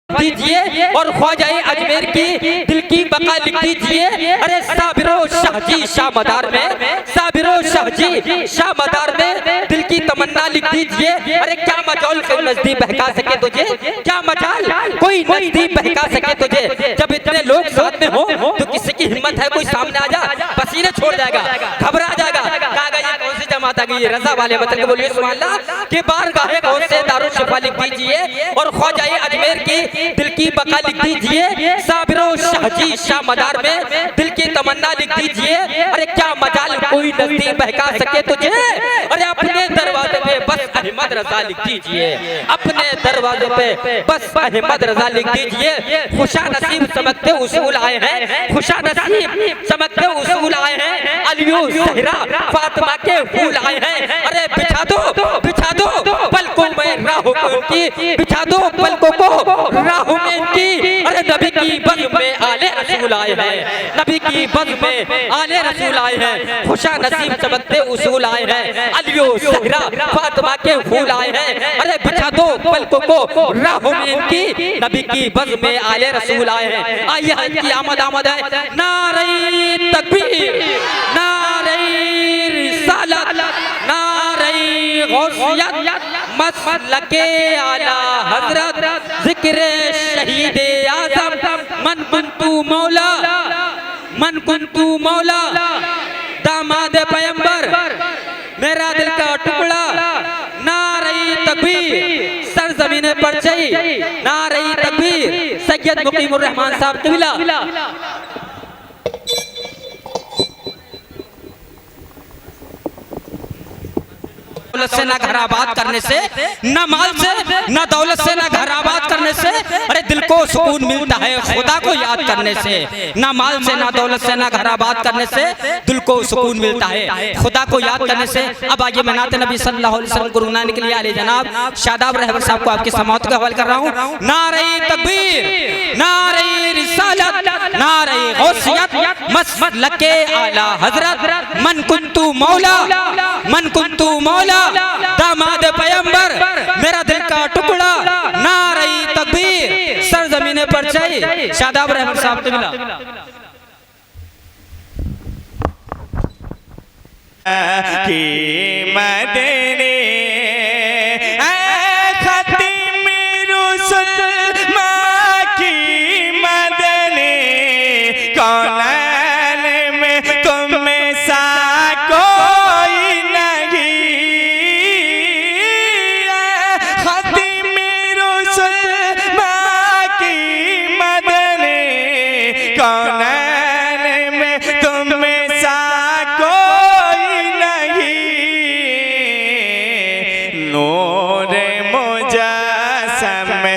दीजिए और ख्वाजा अजमेर की दिल की बका लिख दीजिए। अरे साबिरो शाहजी शाह मदार में, साबिरो शाहजी शाह मदार में दिल की तमन्ना लिख दीजिए। अरे क्या मजाल कोई नजदीक बहका सके तुझे, क्या मजाल कोई नजदीक बहका सके तुझे। जब इतने लोग साथ में हो तो किसी की हिम्मत है कोई सामने आ जा, पसीने छोड़ जाएगा, घबरा जाएगा। कौन सी जमात आ गई रजा वाले वतन, बोलिए सुभान अल्लाह। के बार गाहे कौन से दारुल शिफा लिख दीजिए और ख्वाजा अजमेर की दिल की बका लिख दीजिए। साबिरो शाहजी शाह मदार में दिल की तमन्ना लिख दीजिए। अरे क्या मजाल कोई नजदीक बहका सके तुझे। अरे अपने दरवाजे पे बस अहमद रजा लिख दीजिए, अपने दरवाजे पे बस अहमद रजा लिख दीजिए। खुशा नसीब चमकते उसूल आए हैं, खुशा नसीब चमकते उसूल आए हैं। अलियो सहरा फातिमा के फूल आए हैं। अरे बिछा दो पलकों में राहों को उनकी, बिछा दो पलकों को राहों में इनकी। अरे नबी की बज़ में आले रसूल आए हैं, नबी की बज़ में आले रसूल आए हैं। खुशा नसीब चमकते उसूल आए हैं। अलियो सहरा फातिमा के फूल आए हैं। अरे बिछा दो पलकों को राहों में इनकी, नबी की बज़ में आले रसूल आए हैं। आइए इनकी आमद है। नारे तकबीर, नारे रिसालत, नारे गौसियत, मसलके आला हजरत, जिक्र शहीद आज़म, मन कुंतु मौला, मन कुंतु मौला, दामाद पैगंबर, मेरा दिल का टुकड़ा। नारे तकबीर, सरज़मीन पर चई, नारे तकबीर, सैयद मुकीमुर रहमान साहब किबला। दौलत से ना घर आबाद करने से, ना माल से ना दौलत से, ना घर आबाद करने से अरे दिल को सुकून मिलता है खुदा को याद करने से। ना माल से ना दौलत से ना घर आबाद करने से दिल को सुकून मिलता है खुदा को याद करने से। अब आगे मैं नाते नबी सल्लल्लाहु अलैहि वसल्लम को रुलाने के लिए आले जनाब शादाब रहबर साहब को आपकी समाअत के हवाले कर रहा हूँ। नारे तकबीर, नारे रिसालत, नारे गौसियत, मसलके आला हजरत, मन कुंतु मौला, मन कुंतु मौला, दामाद पैगंबर, मेरा दिल का टुकड़ा। नारे तकबीर, सरजमीने पर चई, शादाब रहबर साहब को मिला। की मदनी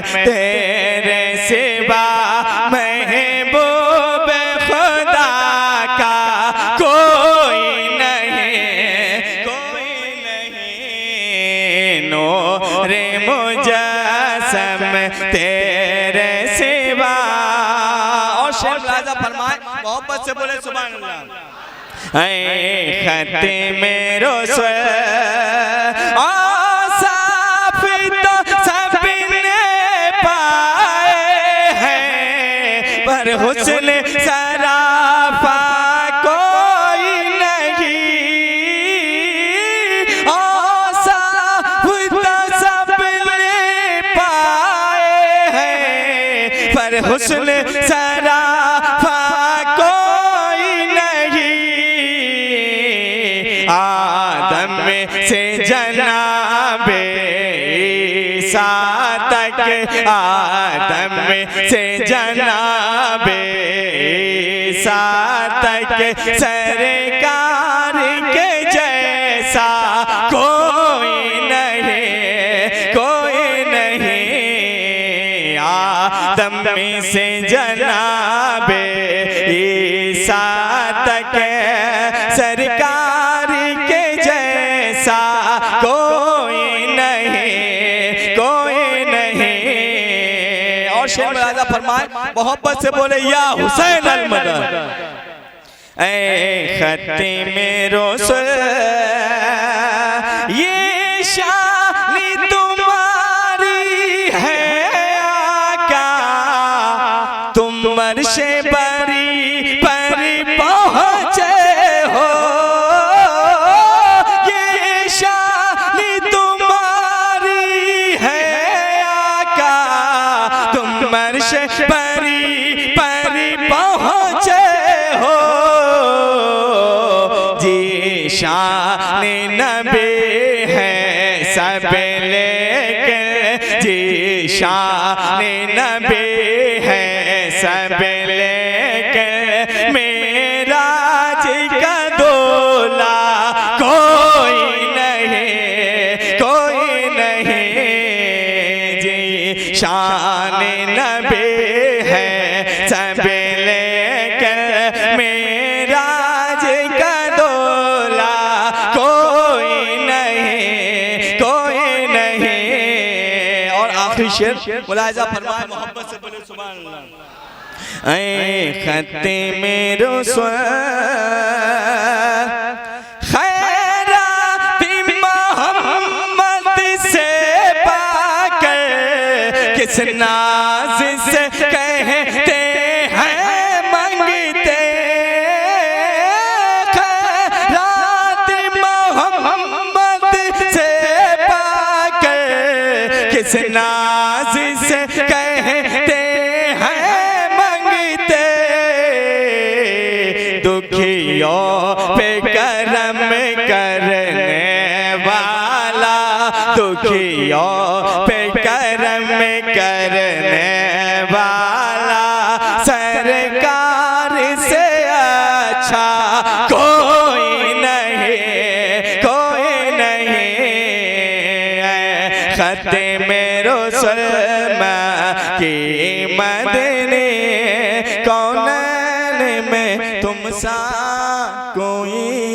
तेरे सिवा महबूब खुदा का कोई नहीं, कोई नहीं। नूरे मुजस्सम तेरे सिवा। और शेर मुलाज़ा फरमाए, मोहब्बत से बोले सुभान अल्लाह। ऐ ख़ातिम रसूल हुस्न सराफा कोई नहीं, सबने पाए हैं पर हुस्न सराफा कोई नहीं। आदम से जनाबे ईसा तक, आदम से जनाबे ईसा तक सरकार के जैसा कोई नहीं, कोई नहीं। आदम से जनाबे ईसा तक सरकार के जैसा कोई नहीं, कोई नहीं। और शेर मुलाज़ा फरमाए, मोहब्बत से बोले या हुसैन अल मदद। ऐ ख़ातिम रसूल ये शान तुम्हारी है आका, अर्श बरी पर पहुँचे हो, ये शान तुम्हारी है आका, तुम अर्श बरी पर पहुँचे हो, जी शान नबी है सब लेकर, जी शान नबी है सब लेकर, मेराज का दूल्हा कोई नहीं, कोई नहीं, जी शान नबी है सब लेकर, मेराज का दूल्हा कोई नहीं, कोई नहीं। और आखिरी शेर मुलाहिजा फरमाए, मोहब्बत से बोले सुभान अल्लाह। ऐ खत्ते मेरो खैराती मोहम्मद से पाकर, किस नाज से कहते हैं मंगते, खैराती मोहम्मद से पाकर, किस नाज से कहते दुखियों पे करम करने वाला, दुखियों पे करम करने वाला, सरकार से अच्छा कोई नहीं, कोई नहीं। खत्ते मेरो सलमा की मदनी, कौन में तुम सा कोई